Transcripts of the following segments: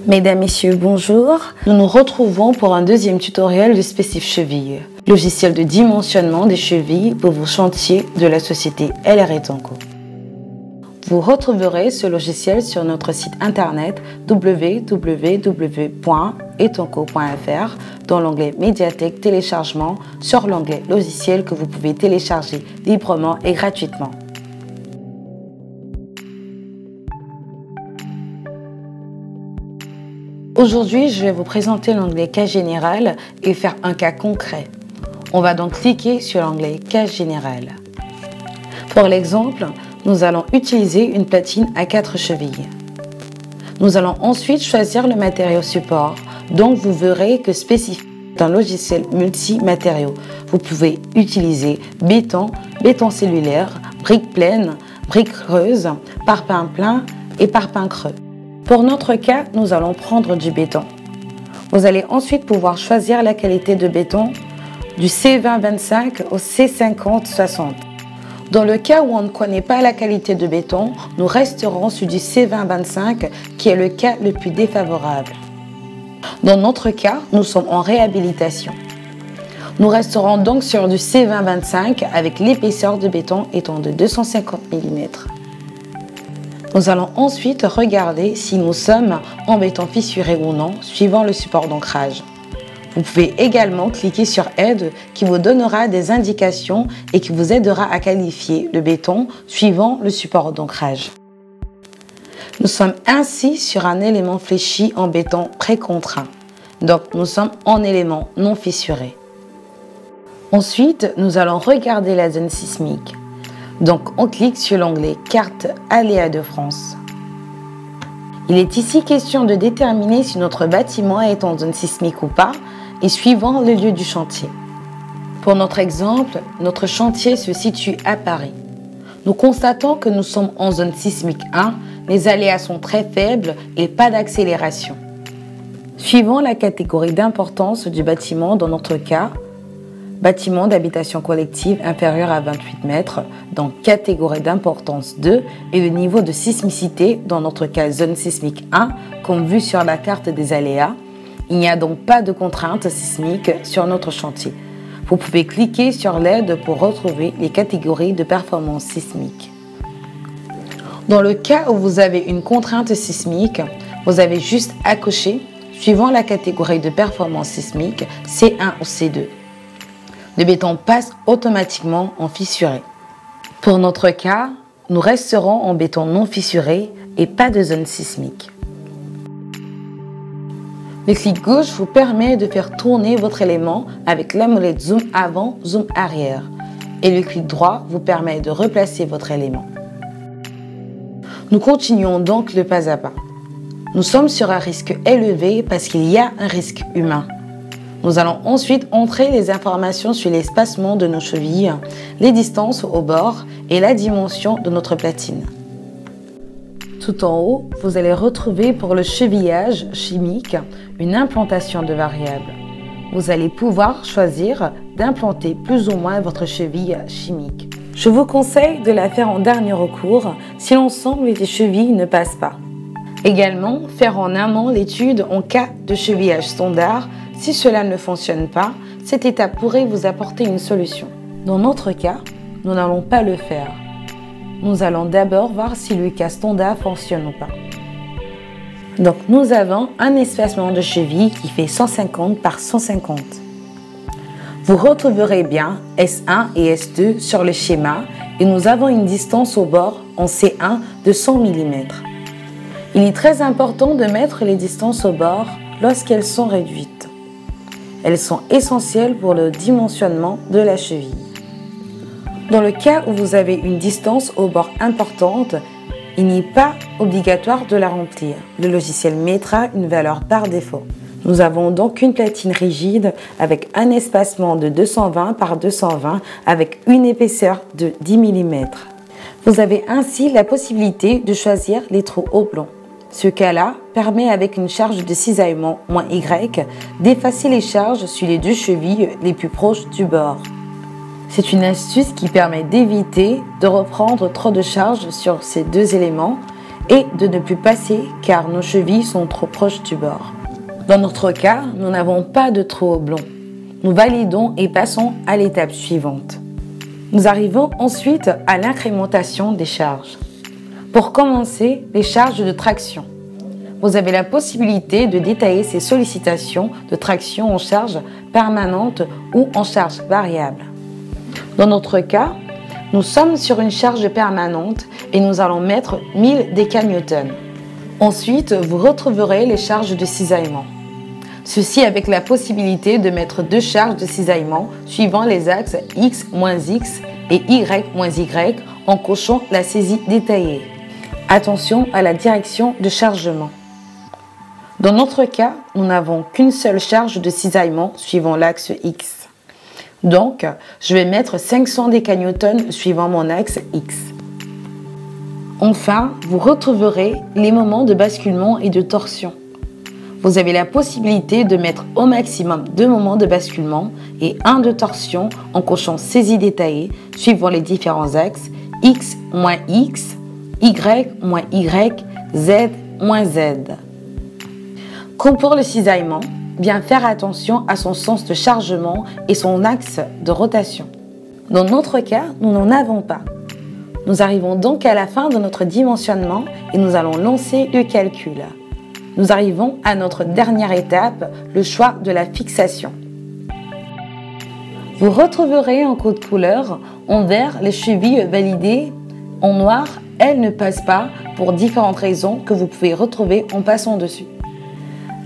Mesdames, Messieurs, bonjour. Nous nous retrouvons pour un deuxième tutoriel de Spécif Cheville, logiciel de dimensionnement des chevilles pour vos chantiers de la société LR Etanco. Vous retrouverez ce logiciel sur notre site internet www.etanco.fr dans l'onglet Médiathèque téléchargement sur l'onglet logiciel que vous pouvez télécharger librement et gratuitement. Aujourd'hui, je vais vous présenter l'onglet Cas général et faire un cas concret. On va donc cliquer sur l'onglet Cas général. Pour l'exemple, nous allons utiliser une platine à 4 chevilles. Nous allons ensuite choisir le matériau support. Donc, vous verrez que Spécif est un logiciel multi-matériaux. Vous pouvez utiliser béton, béton cellulaire, briques pleines, briques creuses, parpaing plein et parpaing creux. Pour notre cas, nous allons prendre du béton. Vous allez ensuite pouvoir choisir la qualité de béton du C20-25 au C50-60. Dans le cas où on ne connaît pas la qualité de béton, nous resterons sur du C20-25 qui est le cas le plus défavorable. Dans notre cas, nous sommes en réhabilitation. Nous resterons donc sur du C20-25 avec l'épaisseur de béton étant de 250 mm. Nous allons ensuite regarder si nous sommes en béton fissuré ou non, suivant le support d'ancrage. Vous pouvez également cliquer sur Aide qui vous donnera des indications et qui vous aidera à qualifier le béton suivant le support d'ancrage. Nous sommes ainsi sur un élément fléchi en béton précontraint. Donc nous sommes en élément non fissuré. Ensuite, nous allons regarder la zone sismique. Donc, on clique sur l'onglet Carte Aléas de France. Il est ici question de déterminer si notre bâtiment est en zone sismique ou pas et suivant le lieu du chantier. Pour notre exemple, notre chantier se situe à Paris. Nous constatons que nous sommes en zone sismique 1, les aléas sont très faibles et pas d'accélération. Suivant la catégorie d'importance du bâtiment, dans notre cas, bâtiment d'habitation collective inférieur à 28 mètres, dans catégorie d'importance 2 et le niveau de sismicité, dans notre cas zone sismique 1, comme vu sur la carte des aléas. Il n'y a donc pas de contrainte sismique sur notre chantier. Vous pouvez cliquer sur l'aide pour retrouver les catégories de performance sismique. Dans le cas où vous avez une contrainte sismique, vous avez juste à cocher, suivant la catégorie de performance sismique, C1 ou C2. Le béton passe automatiquement en fissuré. Pour notre cas, nous resterons en béton non fissuré et pas de zone sismique. Le clic gauche vous permet de faire tourner votre élément avec la molette zoom avant, zoom arrière. Et le clic droit vous permet de replacer votre élément. Nous continuons donc le pas à pas. Nous sommes sur un risque élevé parce qu'il y a un risque humain. Nous allons ensuite entrer les informations sur l'espacement de nos chevilles, les distances au bord et la dimension de notre platine. Tout en haut, vous allez retrouver pour le chevillage chimique une implantation de variables. Vous allez pouvoir choisir d'implanter plus ou moins votre cheville chimique. Je vous conseille de la faire en dernier recours si l'ensemble des chevilles ne passe pas. Également, faire en amont l'étude en cas de chevillage standard. Si cela ne fonctionne pas, cette étape pourrait vous apporter une solution. Dans notre cas, nous n'allons pas le faire. Nous allons d'abord voir si le cas standard fonctionne ou pas. Donc nous avons un espacement de cheville qui fait 150 par 150. Vous retrouverez bien S1 et S2 sur le schéma et nous avons une distance au bord en C1 de 100 mm. Il est très important de mettre les distances au bord lorsqu'elles sont réduites. Elles sont essentielles pour le dimensionnement de la cheville. Dans le cas où vous avez une distance au bord importante, il n'est pas obligatoire de la remplir. Le logiciel mettra une valeur par défaut. Nous avons donc une platine rigide avec un espacement de 220 par 220 avec une épaisseur de 10 mm. Vous avez ainsi la possibilité de choisir les trous oblongs. Ce cas-là permet avec une charge de cisaillement -Y d'effacer les charges sur les deux chevilles les plus proches du bord. C'est une astuce qui permet d'éviter de reprendre trop de charges sur ces deux éléments et de ne plus passer car nos chevilles sont trop proches du bord. Dans notre cas, nous n'avons pas de trou oblong. Nous validons et passons à l'étape suivante. Nous arrivons ensuite à l'incrémentation des charges. Pour commencer, les charges de traction. Vous avez la possibilité de détailler ces sollicitations de traction en charge permanente ou en charge variable. Dans notre cas, nous sommes sur une charge permanente et nous allons mettre 1000 décanewtons. Ensuite, vous retrouverez les charges de cisaillement. Ceci avec la possibilité de mettre deux charges de cisaillement suivant les axes X-X et Y-Y en cochant la saisie détaillée. Attention à la direction de chargement. Dans notre cas, nous n'avons qu'une seule charge de cisaillement suivant l'axe X. Donc, je vais mettre 500 décanewtons suivant mon axe X. Enfin, vous retrouverez les moments de basculement et de torsion. Vous avez la possibilité de mettre au maximum 2 moments de basculement et 1 de torsion en cochant saisie détaillée suivant les différents axes X-X, Y-Y, Z-Z. Comme pour le cisaillement, bien faire attention à son sens de chargement et son axe de rotation. Dans notre cas, nous n'en avons pas. Nous arrivons donc à la fin de notre dimensionnement et nous allons lancer le calcul. Nous arrivons à notre dernière étape, le choix de la fixation. Vous retrouverez en code couleur en vert les chevilles validées. En noir, elles ne passent pas pour différentes raisons que vous pouvez retrouver en passant dessus.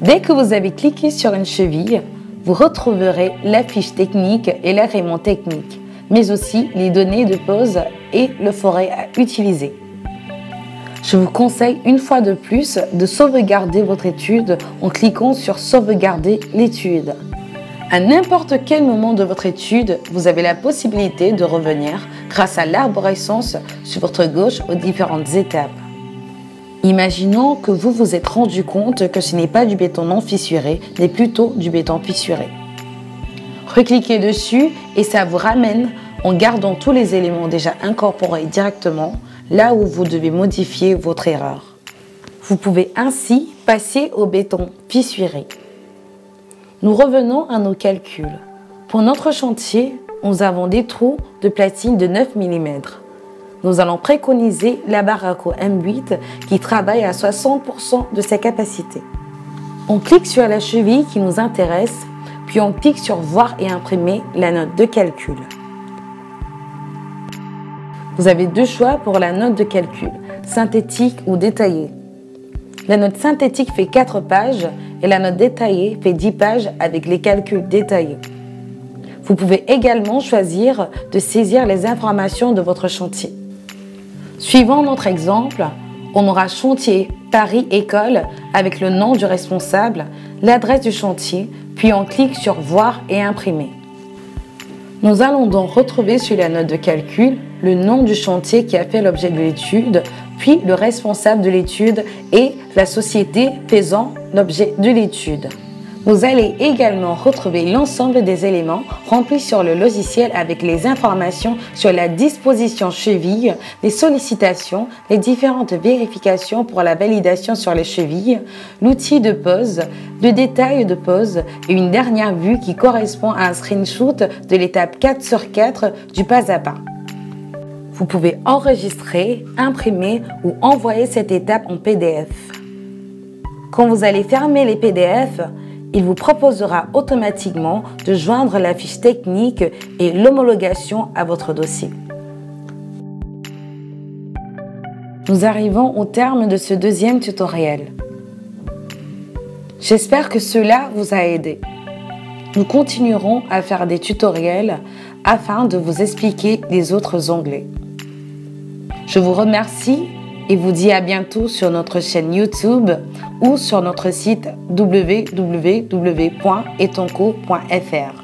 Dès que vous avez cliqué sur une cheville, vous retrouverez la fiche technique et l'agrément technique, mais aussi les données de pose et le forêt à utiliser. Je vous conseille une fois de plus de sauvegarder votre étude en cliquant sur sauvegarder l'étude. À n'importe quel moment de votre étude, vous avez la possibilité de revenir grâce à l'arborescence sur votre gauche aux différentes étapes. Imaginons que vous vous êtes rendu compte que ce n'est pas du béton non fissuré, mais plutôt du béton fissuré. Recliquez dessus et ça vous ramène en gardant tous les éléments déjà incorporés directement là où vous devez modifier votre erreur. Vous pouvez ainsi passer au béton fissuré. Nous revenons à nos calculs. Pour notre chantier, nous avons des trous de platine de 9 mm. Nous allons préconiser la Baraco M8 qui travaille à 60% de sa capacité. On clique sur la cheville qui nous intéresse, puis on clique sur voir et imprimer la note de calcul. Vous avez deux choix pour la note de calcul, synthétique ou détaillée. La note synthétique fait 4 pages et la note détaillée fait 10 pages avec les calculs détaillés. Vous pouvez également choisir de saisir les informations de votre chantier. Suivant notre exemple, on aura chantier Paris École avec le nom du responsable, l'adresse du chantier, puis on clique sur voir et imprimer. Nous allons donc retrouver sur la note de calcul le nom du chantier qui a fait l'objet de l'étude, puis le responsable de l'étude et la société faisant l'objet de l'étude. Vous allez également retrouver l'ensemble des éléments remplis sur le logiciel avec les informations sur la disposition cheville, les sollicitations, les différentes vérifications pour la validation sur les chevilles, l'outil de pose, le détail de pose et une dernière vue qui correspond à un screenshot de l'étape 4/4 du pas à pas. Vous pouvez enregistrer, imprimer ou envoyer cette étape en PDF. Quand vous allez fermer les PDF, il vous proposera automatiquement de joindre la fiche technique et l'homologation à votre dossier. Nous arrivons au terme de ce deuxième tutoriel. J'espère que cela vous a aidé. Nous continuerons à faire des tutoriels afin de vous expliquer les autres onglets. Je vous remercie et vous dis à bientôt sur notre chaîne YouTube ou sur notre site www.etonco.fr.